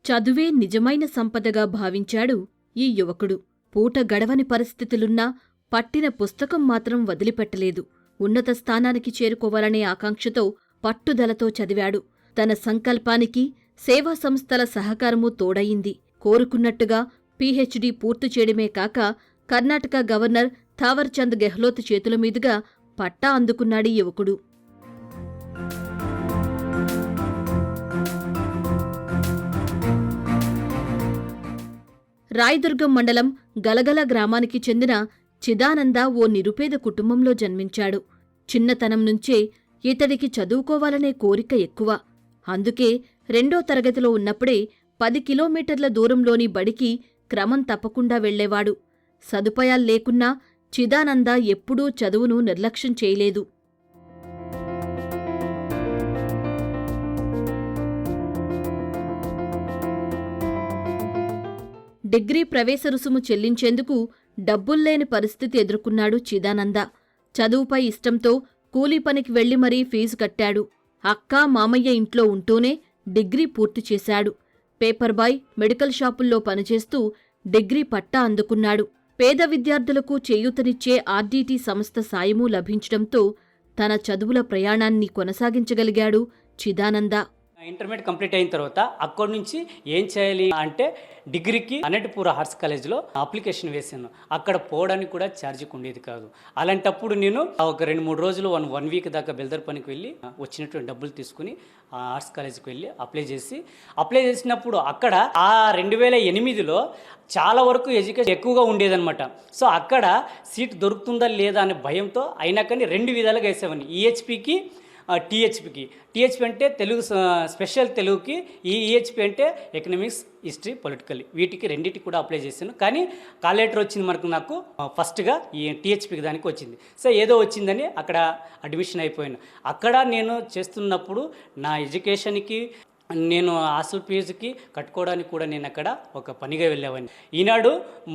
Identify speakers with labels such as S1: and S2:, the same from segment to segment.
S1: చదువే నిజమైన సంపదగా భావించాడు ఈ యువకుడు. పూట గడవని పరిస్థితులున్నా పట్టిన పుస్తకం మాత్రం వదిలిపెట్టలేదు. ఉన్నత స్థానానికి చేరుకోవాలనే ఆకాంక్షతో పట్టుదలతో చదివాడు. తన సంకల్పానికి సేవా సంస్థల సహకారమూ తోడయింది. కోరుకున్నట్టుగా పీహెచ్డీ పూర్తి చేయడమే కాక కర్ణాటక గవర్నర్ థావర్చంద్ గెహ్లోత్ చేతుల మీదుగా పట్టా అందుకున్నాడీ యువకుడు. రాయదుర్గం మండలం గలగల గ్రామానికి చెందిన చిదానంద ఓ నిరుపేద కుటుంబంలో జన్మించాడు. చిన్నతనం నుంచే ఇతడికి చదువుకోవాలనే కోరిక ఎక్కువ. అందుకే 2వ తరగతిలో ఉన్నప్పుడే 10 కిలోమీటర్ల దూరంలోని బడికి క్రమం తప్పకుండా వెళ్లేవాడు. సదుపాయాల్లేకున్నా చిదానంద ఎప్పుడూ చదువును నిర్లక్ష్యం చేయలేదు. డిగ్రీ ప్రవేశ రుసుము చెల్లించేందుకు డబ్బుల్లేని పరిస్థితి ఎదుర్కొన్నాడు చిదానంద. చదువుపై ఇష్టంతో కూలీ పనికి వెళ్లి మరీ ఫీజు కట్టాడు. అక్కా మామయ్య ఇంట్లో ఉంటూనే డిగ్రీ పూర్తి చేశాడు. పేపర్ బాయ్, మెడికల్ షాపుల్లో పనిచేస్తూ డిగ్రీ పట్టా అందుకున్నాడు. పేద విద్యార్థులకు చేయూతనిచ్చే ఆర్డీటీ సంస్థ సాయమూ లభించడంతో తన చదువుల ప్రయాణాన్ని కొనసాగించగలిగాడు చిదానంద.
S2: ఇంటర్మీడియట్ కంప్లీట్ అయిన తర్వాత అక్కడి నుంచి ఏం చేయాలి అంటే డిగ్రీకి అనంతపూర్ ఆర్ట్స్ కాలేజ్లో అప్లికేషన్ వేసాను. అక్కడ పోవడానికి కూడా ఛార్జీకి ఉండేది కాదు. అలాంటప్పుడు నేను ఒక 2-3 రోజులు 1 వీక్ దాకా బెల్దర్ పనికి వెళ్ళి వచ్చినటువంటి డబ్బులు తీసుకుని ఆర్ట్స్ కాలేజ్కి వెళ్ళి అప్లై చేసినప్పుడు అక్కడ ఆ 2008లో చాలా వరకు ఎడ్యుకేషన్ ఎక్కువగా ఉండేదన్నమాట. సో అక్కడ సీట్ దొరుకుతుందా లేదా అనే భయంతో అయినా కానీ 2 విధాలుగా వేసేవాడిని, ఈహెచ్పికి టీహెచ్పికి. టీహెచ్పి అంటే తెలుగు స్పెషల్ తెలుగుకి, ఈహెచ్పి అంటే ఎకనామిక్స్, హిస్టరీ, పొలిటికల్. వీటికి రెండింటికి కూడా అప్లై చేశాను. కానీ కాల్ లెటర్ వచ్చింది నాకు ఫస్ట్గా ఈ టీహెచ్పికి దానికి వచ్చింది. సో ఏదో వచ్చిందని అక్కడ అడ్మిషన్ అయిపోయాను. అక్కడ నేను చేస్తున్నప్పుడు నా ఎడ్యుకేషన్కి నేను హాస్టల్ ఫీజుకి కట్టుకోవడానికి కూడా నేను అక్కడ ఒక పనిగా వెళ్ళేవాడిని. ఈనాడు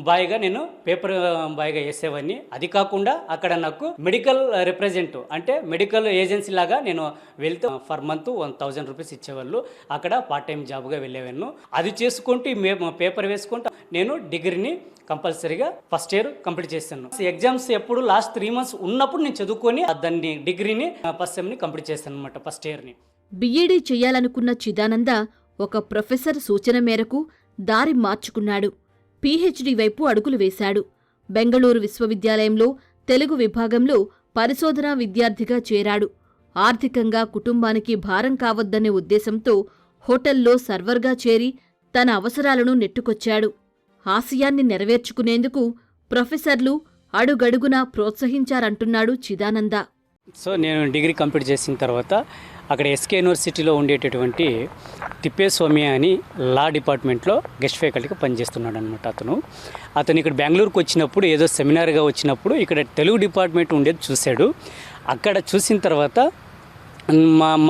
S2: బాయ్గా నేను పేపర్ బాయ్గా వేసేవాడిని. అది కాకుండా అక్కడ నాకు మెడికల్ రిప్రజెంటేటివ్ అంటే మెడికల్ ఏజెన్సీ లాగా నేను వెళ్తే ఫర్ మంత్ 1000 రూపీస్ ఇచ్చేవాళ్ళు. అక్కడ పార్ట్ టైం జాబ్గా వెళ్ళేవాను. అది చేసుకుంటూ పేపర్ వేసుకుంటూ నేను డిగ్రీని కంపల్సరీగా ఫస్ట్ ఇయర్ కంప్లీట్ చేశాను. ఎగ్జామ్స్ ఎప్పుడు లాస్ట్ 3 months ఉన్నప్పుడు నేను చదువుకొని దాన్ని డిగ్రీని ఫస్ట్ సెమ్ని కంప్లీట్ చేశాను అనమాట, ఫస్ట్ ఇయర్ని.
S1: బిఈడీ చెయ్యాలనుకున్న చిదానంద ఒక ప్రొఫెసర్ సూచన మేరకు దారి మార్చుకున్నాడు. పీహెచ్డీ వైపు అడుగులు వేశాడు. బెంగళూరు విశ్వవిద్యాలయంలో తెలుగు విభాగంలో పరిశోధనా విద్యార్థిగా చేరాడు. ఆర్థికంగా కుటుంబానికి భారం కావద్దనే ఉద్దేశంతో హోటల్లో సర్వర్గా చేరి తన అవసరాలను నెట్టుకొచ్చాడు. ఆశయాన్ని నెరవేర్చుకునేందుకు ప్రొఫెసర్లు అడుగడుగునా ప్రోత్సహించారంటున్నాడు చిదానంద.
S2: సో నేను డిగ్రీ కంప్లీట్ చేసిన తర్వాత అక్కడ ఎస్కే యూనివర్సిటీలో ఉండేటటువంటి తిప్పేస్వామి అని లా డిపార్ట్మెంట్లో గెస్ట్ ఫ్యాకల్టీగా పనిచేస్తున్నాడు అనమాట. అతను ఇక్కడ బెంగళూరుకు వచ్చినప్పుడు ఏదో సెమినార్గా వచ్చినప్పుడు ఇక్కడ తెలుగు డిపార్ట్మెంట్ ఉండేది చూశాడు. అక్కడ చూసిన తర్వాత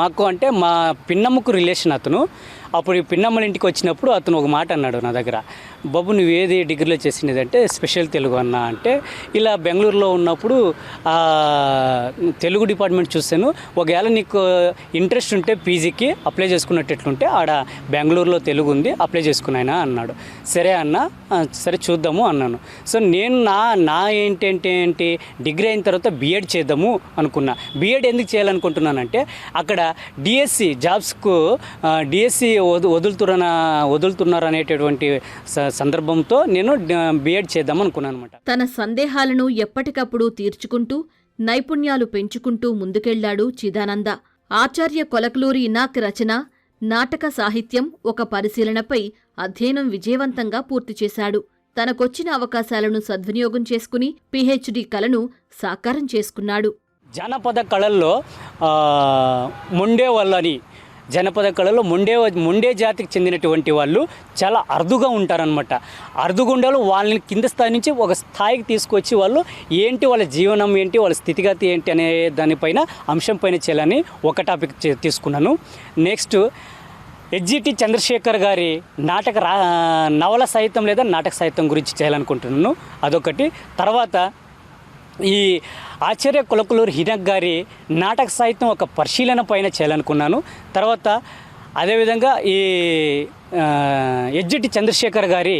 S2: మాకు అంటే మా పిన్నమ్మకు రిలేషన్ అతను. అప్పుడు ఈ పిన్నమ్మల ఇంటికి వచ్చినప్పుడు అతను ఒక మాట అన్నాడు నా దగ్గర, బాబు నువ్వు ఏది డిగ్రీలో చేసినది అంటే స్పెషల్ తెలుగు అన్నా. అంటే ఇలా బెంగళూరులో ఉన్నప్పుడు తెలుగు డిపార్ట్మెంట్ చూశాను, ఒకవేళ నీకు ఇంట్రెస్ట్ ఉంటే పీజీకి అప్లై చేసుకున్నట్టుంటే ఆడ బెంగళూరులో తెలుగు ఉంది, అప్లై చేసుకున్నాయినా అన్నాడు. సరే అన్న, సరే చూద్దాము అన్నాను. సో నేను నా ఏంటి డిగ్రీ అయిన తర్వాత బీఎడ్ చేద్దాము అనుకున్నా. బీఎడ్ ఎందుకు చేయాలనుకుంటున్నానంటే అక్కడ డిఎస్సి జాబ్స్కు డిఎస్సి వదులుతున్నారు అనేటటువంటి సందర్భంతో నేను బీఎడ్ చేద్దాం అనుకున్నాను అనమాట.
S1: తన సందేహాలను ఎప్పటికప్పుడు తీర్చుకుంటూ నైపుణ్యాలు పెంచుకుంటూ ముందుకెళ్లాడు చిదానంద. ఆచార్య కొలకలూరి ఇనాక్ రచన, నాటక సాహిత్యం ఒక పరిశీలనపై అధ్యయనం విజయవంతంగా పూర్తి చేశాడు. తనకొచ్చిన అవకాశాలను సద్వినియోగం చేసుకుని పీహెచ్డీ కలను సాకారం చేసుకున్నాడు.
S2: జానపద కళల్లో మొండే వాళ్ళని జనపద కళలో మొండే జాతికి చెందినటువంటి వాళ్ళు చాలా అరుదుగా ఉంటారనమాట. అరుదుగుండాలు వాళ్ళని కింద స్థాయి నుంచి ఒక స్థాయికి తీసుకొచ్చి వాళ్ళు ఏంటి, వాళ్ళ జీవనం ఏంటి, వాళ్ళ స్థితిగతి ఏంటి అనే దానిపైన అంశం పైన చేయాలని ఒక టాపిక్ తీసుకున్నాను. నెక్స్ట్ హెచ్జిటి చంద్రశేఖర్ గారి నవల సాహిత్యం లేదా నాటక సాహిత్యం గురించి చేయాలనుకుంటున్నాను, అదొకటి. తర్వాత ఈ ఆచార్య కొలకలూరి ఇనాక్ గారి నాటక సాహిత్యం ఒక పరిశీలన పైన చేయాలనుకున్నాను. తర్వాత అదేవిధంగా ఈ ఎడ్జిటి చంద్రశేఖర్ గారి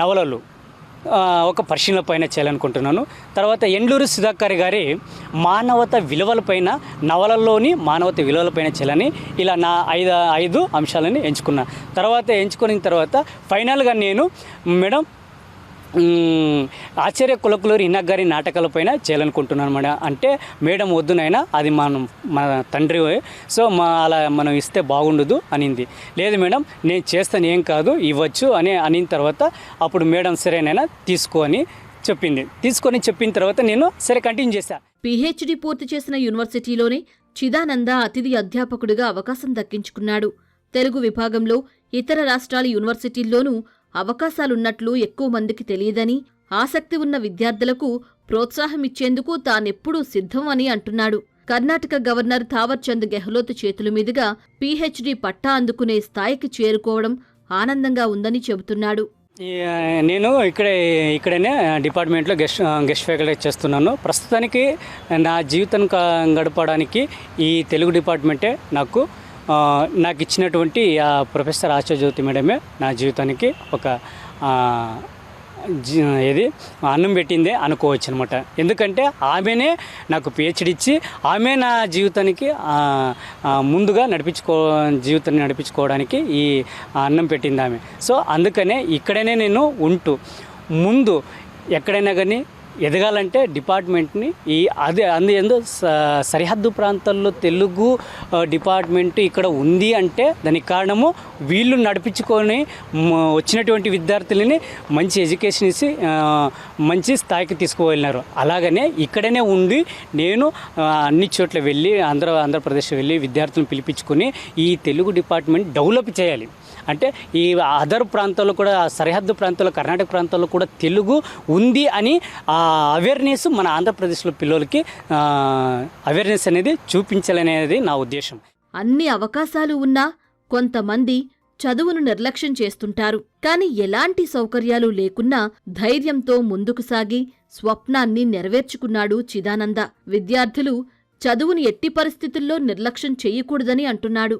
S2: నవలలు ఒక పరిశీలన పైన చేయాలనుకుంటున్నాను. తర్వాత ఎండ్లూరు సుధాకర్ గారి మానవత విలువలపైన, నవలల్లోని మానవత విలువలపైన చేయాలని ఇలా నా ఐదు అంశాలని ఎంచుకున్నా. ఎంచుకున్న తర్వాత ఫైనల్గా నేను మేడం ఆచార్య కులకులూరి ఇనాక్ గారి నాటకాలపైన చేయాలనుకుంటున్నాను మేడం. అంటే మేడం వద్దునైనా అది మన తండ్రి, సో అలా మనం ఇస్తే బాగుండదు అనింది. లేదు మేడం నేను చేస్తాను, ఏం కాదు ఇవ్వచ్చు అనిన తర్వాత అప్పుడు మేడం సరేనైనా తీసుకో అని చెప్పిన తర్వాత నేను సరే కంటిన్యూ చేశాను.
S1: పీహెచ్డీ పూర్తి చేసిన యూనివర్సిటీలోనే చిదానంద అతిథి అధ్యాపకుడిగా అవకాశం దక్కించుకున్నాడు. తెలుగు విభాగంలో ఇతర రాష్ట్రాల యూనివర్సిటీల్లోనూ అవకాశాలున్నట్లు ఎక్కువ మందికి తెలియదని, ఆసక్తి ఉన్న విద్యార్థులకు ప్రోత్సాహమిచ్చేందుకు తానెప్పుడూ సిద్ధం అని అంటున్నాడు. కర్ణాటక గవర్నర్ థావర్చంద్ గెహ్లోత్ చేతుల మీదుగా పీహెచ్డీ పట్టా అందుకునే స్థాయికి చేరుకోవడం ఆనందంగా ఉందని చెబుతున్నాడు.
S2: నేను ఇక్కడనే డిపార్ట్మెంట్లో గెస్ట్ ఫ్యాకల్టీ చేస్తున్నాను. ప్రస్తుతానికి నా జీవితం గడపడానికి ఈ తెలుగు డిపార్ట్మెంటే నాకు ఇచ్చినటువంటి ప్రొఫెసర్ ఆచార్యజ్యోతి మేడమే నా జీవితానికి ఒక అన్నం పెట్టిందే అనుకోవచ్చు అనమాట. ఎందుకంటే ఆమెనే నాకు పిహెచ్డి ఇచ్చి ఆమె నా జీవితానికి ముందుగా జీవితాన్ని నడిపించుకోవడానికి ఈ అన్నం పెట్టింది ఆమె. సో అందుకనే ఇక్కడనే నేను ముందు ఎక్కడైనా కానీ ఎదగాలంటే డిపార్ట్మెంట్ని అందులో సరిహద్దు ప్రాంతాల్లో తెలుగు డిపార్ట్మెంట్ ఇక్కడ ఉంది అంటే దానికి కారణము వీళ్ళు నడిపించుకొని వచ్చినటువంటి విద్యార్థులని మంచి ఎడ్యుకేషన్ ఇచ్చి మంచి స్థాయికి తీసుకువెళ్ళినారు. అలాగనే ఇక్కడనే ఉండి నేను అన్ని చోట్ల వెళ్ళి ఆంధ్రప్రదేశ్ వెళ్ళి విద్యార్థులను పిలిపించుకొని ఈ తెలుగు డిపార్ట్మెంట్ డెవలప్ చేయాలి. అంటే ఈ అదర్ ప్రాంతాల్లో కూడా, సరిహద్దు ప్రాంతాల్లో, కర్ణాటక ప్రాంతాల్లో కూడా తెలుగు ఉంది అని అవేర్నెస్ మన ఆంధ్రప్రదేశ్లో పిల్లలకి అవేర్నెస్ అనేది చూపించాలనేది నా ఉద్దేశం.
S1: అన్ని అవకాశాలు ఉన్నా కొంతమంది చదువును నిర్లక్ష్యం చేస్తుంటారు. కాని ఎలాంటి సౌకర్యాలు లేకున్నా ధైర్యంతో ముందుకు సాగి స్వప్నాన్ని నెరవేర్చుకున్నాడు చిదానంద. విద్యార్థులు చదువును ఎట్టి పరిస్థితుల్లో నిర్లక్ష్యం చెయ్యకూడదని అంటున్నాడు.